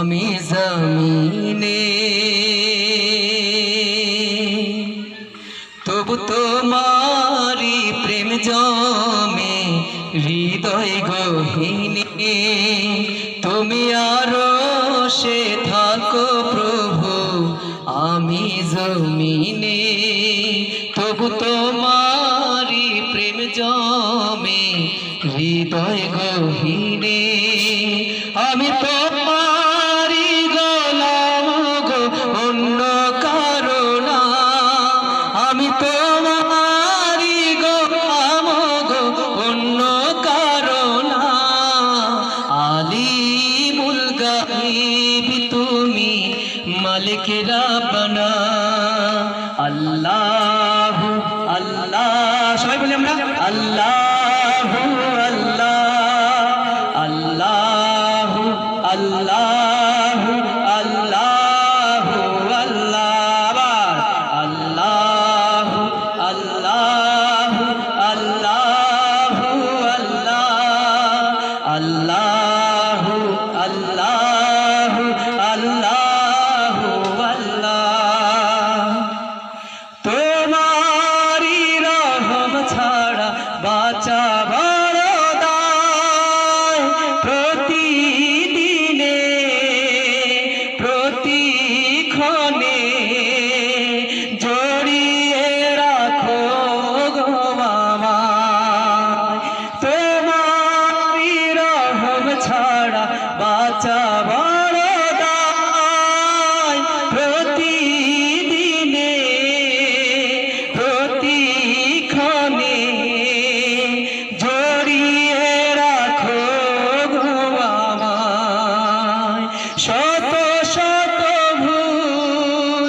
আমি জমিনে তবু তোমারি প্রেম জমে হৃদয় গহীনে। তুমি আরো সে থাকো প্রভু আমি জমিনে, তবু তোমারি প্রেম জমে হৃদয় গহীনে। আমি তোমারি গোলাম গো অন্য কারো না, আমি তোমারি গোলাম গো অন্য কারো না। আলিমুল গায়ব তুমি মালিক রাব্বানা। আল্লাহ আল্লাহ সবাই বলি আমরা আল্লাহ আল্লাহ আল্লাহ আল্লাহ আল্লাহ আল্লাহ আল্লাহ আল্লাহ আল্লাহ আল্লাহ আল্লাহ আল্লাহ আল্লাহ। তোমারি রহম ছাড়া বাঁচা বড় দায়, প্রতিদিনে প্রতিক্ষণে জড়িয়ে রাখো গো আমায়। তোমারি রহম ছাড়া বাঁচা বড় দায়, প্রতিদিনে প্রতিক্ষণে জড়িয়ে রাখো গো আমায়। শত শত ভুল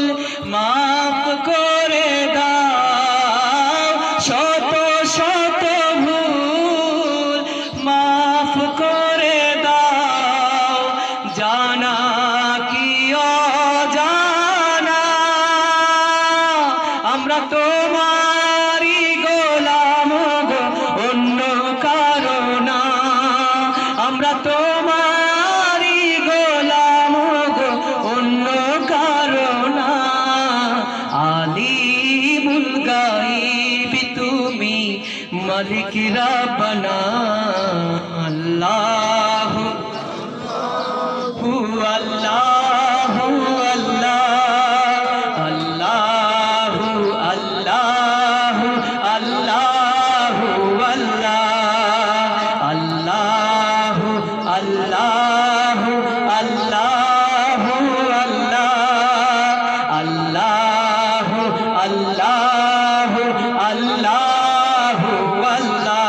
মাফ করে দাও, শত শত ভুল মাফ করে দাও, জানা কি অজানা আমরা তোমারি গোলাম গো অন্য কারো না, আমরা তোমারি গোলাম গো অন্য কারো না। আলিমুল গায়ব তুমি মালিক রাব্বানা। আল্লাহ আল্লাহ আল্লাহ আল্লাহ আল্লাহ আল্লাহ আল্লাহ আল্লাহ আল্লাহ আল্লাহ আল্লাহ আল্লাহ।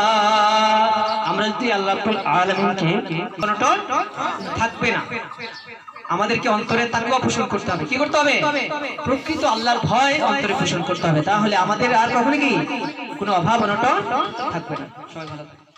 আমরা যদি আল্লাহ রাব্বুল আলামিনকে কোনটা থাকবে না, আমাদেরকে অন্তরে তাকওয়া পোষণ করতে হবে। কি করতে হবে? প্রকৃত আল্লাহর ভয় অন্তরে পোষণ করতে হবে, তাহলে আমাদের আর কখনো কি কোনো অভাব অনটন থাকবে না। সবাই ভালো থাকবেন।